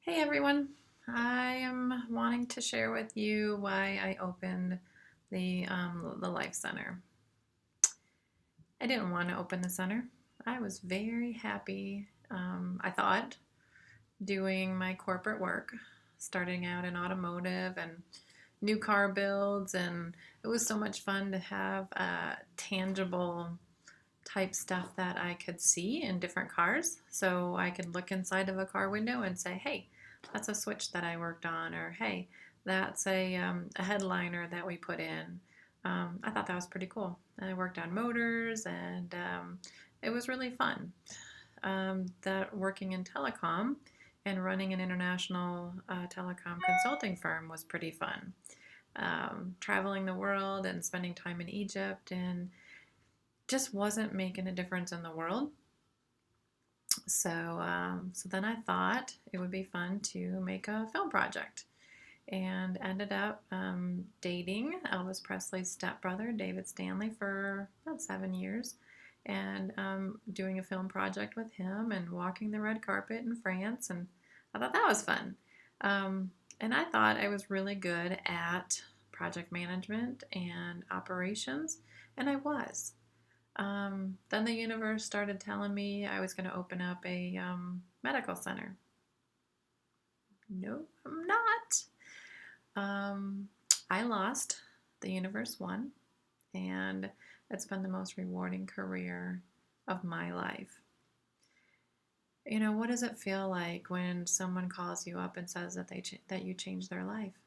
Hey everyone, I am wanting to share with you why I opened the Life Center. I didn't want to open the center. I was very happy, I thought, doing my corporate work, starting out in automotive and new car builds, and it was so much fun to have tangible type stuff that I could see in different cars. So I could look inside of a car window and say, hey, that's a switch that I worked on, or hey, that's a headliner that we put in. I thought that was pretty cool. I worked on motors, and it was really fun. That working in telecom and running an international telecom consulting firm was pretty fun. Traveling the world and spending time in Egypt and just wasn't making a difference in the world. So then I thought it would be fun to make a film project, and ended up dating Elvis Presley's stepbrother, David Stanley, for about 7 years, and doing a film project with him and walking the red carpet in France. And I thought that was fun. And I thought I was really good at project management and operations, and I was. Then the universe started telling me I was going to open up a medical center. No, I'm not. I lost. The universe won. And it's been the most rewarding career of my life. You know, what does it feel like when someone calls you up and says that that you changed their life?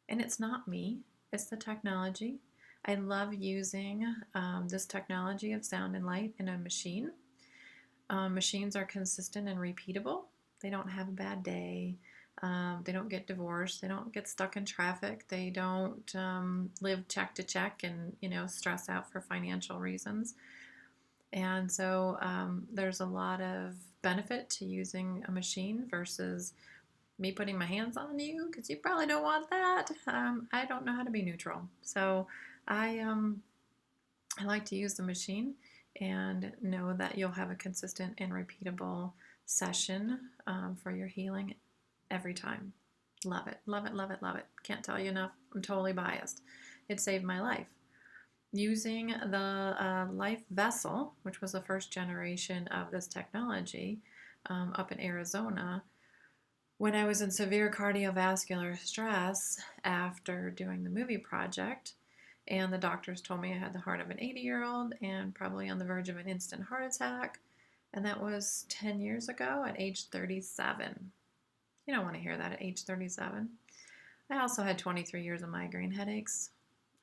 And it's not me, it's the technology. I love using this technology of sound and light in a machine. Machines are consistent and repeatable. They don't have a bad day. They don't get divorced. They don't get stuck in traffic. They don't live check to check and stress out for financial reasons. And so there's a lot of benefit to using a machine versus me putting my hands on you, because you probably don't want that. I don't know how to be neutral, so I like to use the machine and know that you'll have a consistent and repeatable session for your healing every time. Love it, love it, love it, love it. Can't tell you enough. I'm totally biased. It saved my life. Using the Life Vessel, which was the first generation of this technology up in Arizona, when I was in severe cardiovascular stress after doing the movie project, and the doctors told me I had the heart of an 80-year-old and probably on the verge of an instant heart attack, and that was 10 years ago at age 37. You don't want to hear that at age 37. I also had 23 years of migraine headaches.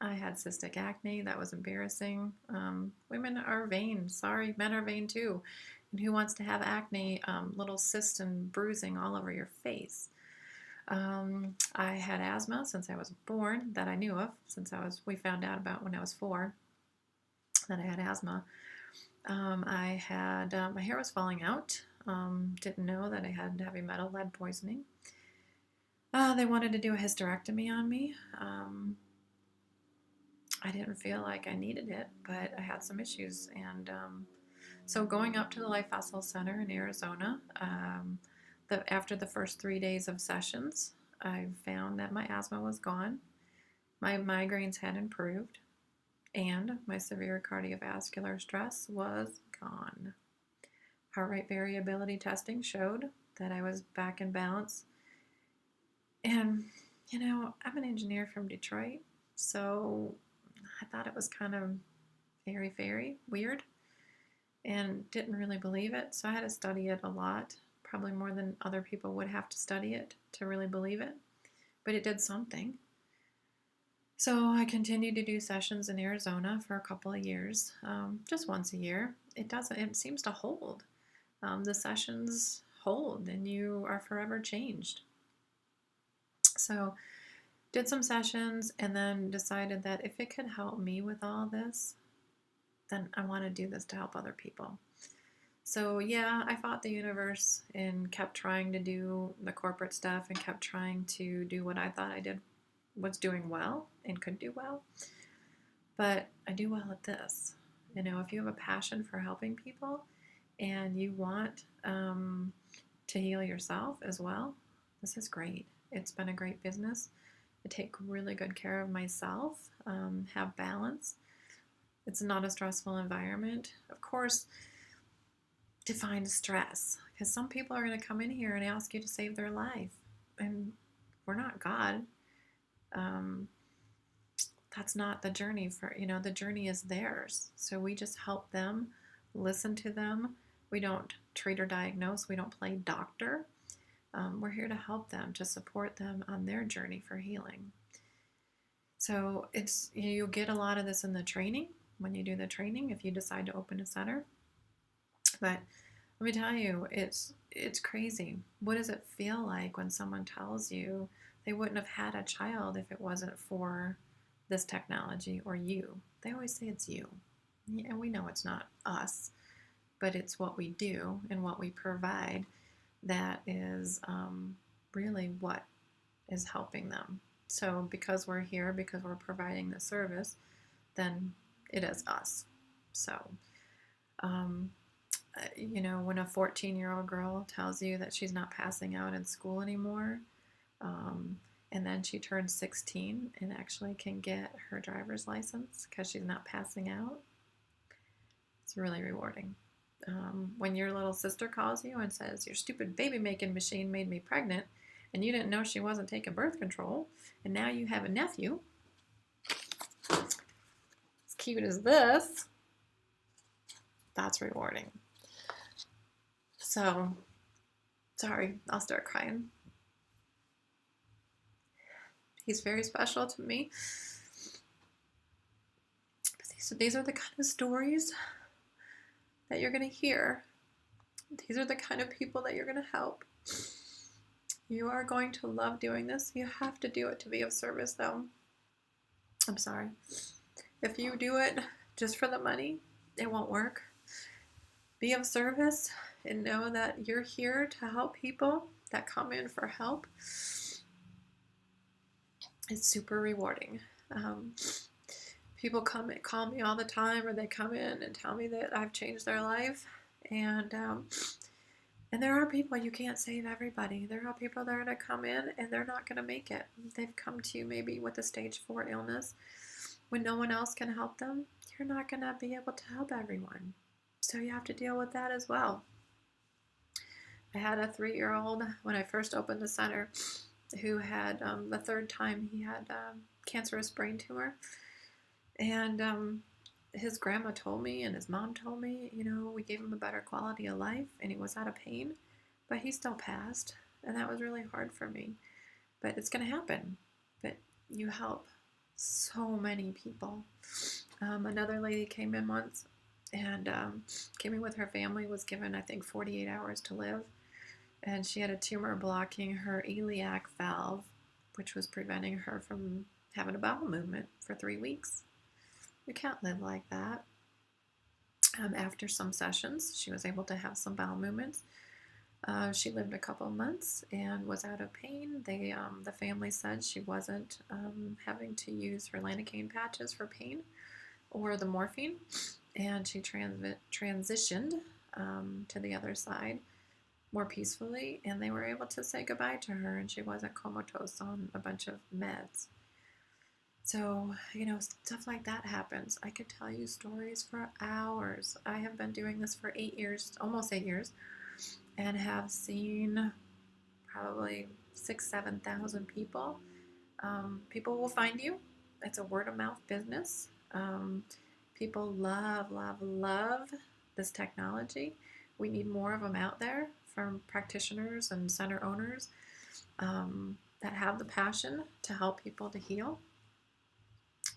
I had cystic acne. That was embarrassing. Women are vain. Sorry, men are vain too. And who wants to have acne, little cysts and bruising all over your face? I had asthma since I was born, that I knew of, we found out about when I was 4 that I had asthma. I had, my hair was falling out. Didn't know that I had heavy metal lead poisoning. They wanted to do a hysterectomy on me. I didn't feel like I needed it, but I had some issues. And so going up to the Life Vessel Center in Arizona, after the first 3 days of sessions, I found that my asthma was gone, my migraines had improved, and my severe cardiovascular stress was gone. Heart rate variability testing showed that I was back in balance. And, I'm an engineer from Detroit, so I thought it was kind of very, very weird and didn't really believe it. So I had to study it a lot, probably more than other people would have to study it to really believe it. But it did something. So I continued to do sessions in Arizona for a couple of years, just once a year. It seems to hold. The sessions hold and you are forever changed. So did some sessions and then decided that if it could help me with all this, then I want to do this to help other people. So yeah, I fought the universe and kept trying to do the corporate stuff and kept trying to do what I thought was doing well and could do well. But I do well at this. If you have a passion for helping people and you want to heal yourself as well, This is great. It's been a great business. I take really good care of myself, have balance. It's not a stressful environment. Of course, define stress, because some people are going to come in here and ask you to save their life, and we're not God. Um, that's not the journey the journey is theirs. So we just help them, listen to them. We don't treat or diagnose. We don't play doctor. We're here to help them, to support them on their journey for healing. So you'll get a lot of this in the training, when you do the training, if you decide to open a center. But let me tell you, it's crazy. What does it feel like when someone tells you they wouldn't have had a child if it wasn't for this technology or you? They always say it's you. And we know it's not us, but it's what we do and what we provide that is really what is helping them. So because we're here, because we're providing the service, then it is us. So, when a 14-year-old girl tells you that she's not passing out in school anymore, and then she turns 16 and actually can get her driver's license because she's not passing out, it's really rewarding. When your little sister calls you and says, your stupid baby-making machine made me pregnant, and you didn't know she wasn't taking birth control, and now you have a nephew as cute as this, that's rewarding. So, sorry, I'll start crying. He's very special to me. These are the kind of stories that you're going to hear. These are the kind of people that you're going to help. You are going to love doing this. You have to do it to be of service, though. I'm sorry. If you do it just for the money, it won't work. Be of service and know that you're here to help people that come in for help. It's super rewarding. People call me all the time, or they come in and tell me that I've changed their life. And there are people, you can't save everybody. There are people that are going to come in and they're not going to make it. They've come to you maybe with a stage 4 illness. When no one else can help them, you're not going to be able to help everyone. So you have to deal with that as well. I had a 3-year-old when I first opened the center who had the third time he had cancerous brain tumor. And his grandma told me and his mom told me, we gave him a better quality of life and he was out of pain, but he still passed. And that was really hard for me. But it's going to happen. But you help so many people. Another lady came in once and came in with her family, was given, I think, 48 hours to live. And she had a tumor blocking her iliac valve, which was preventing her from having a bowel movement for 3 weeks. You can't live like that. After some sessions, she was able to have some bowel movements. She lived a couple of months and was out of pain. The family said she wasn't having to use her lidocaine patches for pain or the morphine, and she transitioned to the other side more peacefully, and they were able to say goodbye to her, and she wasn't comatose on a bunch of meds. So, stuff like that happens. I could tell you stories for hours. I have been doing this for 8 years, almost 8 years, and have seen probably 6,000, 7,000 people. People will find you. It's a word of mouth business. People love, love, love this technology. We need more of them out there from practitioners and center owners that have the passion to help people to heal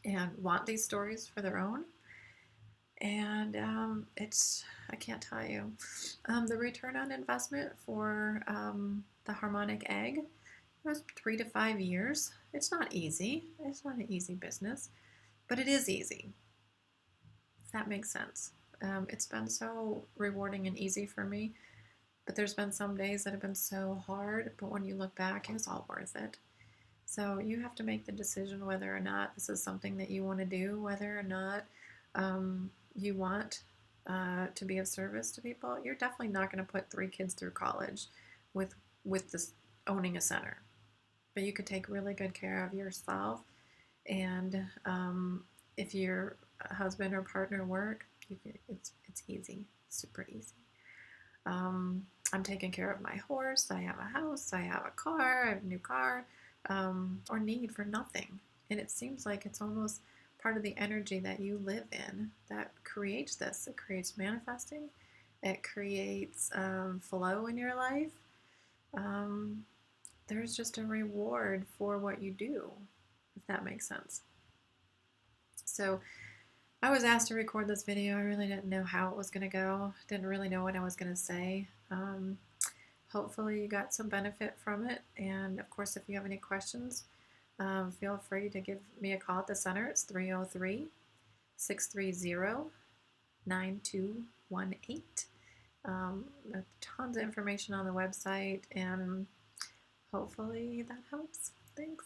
and want these stories for their own. And I can't tell you. The return on investment for the harmonic egg was 3 to 5 years. It's not easy. It's not an easy business, but it is easy, if that makes sense. It's been so rewarding and easy for me, but there's been some days that have been so hard, but when you look back, it was all worth it. So you have to make the decision whether or not this is something that you want to do, whether or not you want to be of service to people. You're definitely not going to put 3 kids through college with this owning a center, but you could take really good care of yourself. And if your husband or partner work, it's easy, super easy. I'm taking care of my horse. I have a house. I have a car. I have a new car, or need for nothing. And it seems like it's almost part of the energy that you live in that creates this. It creates manifesting. It creates flow in your life. There's just a reward for what you do, if that makes sense. So I was asked to record this video. I really didn't know how it was going to go. Didn't really know what I was going to say. Hopefully you got some benefit from it. And of course, if you have any questions, feel free to give me a call at the center. It's 303-630-9218. Tons of information on the website, and hopefully that helps. Thanks.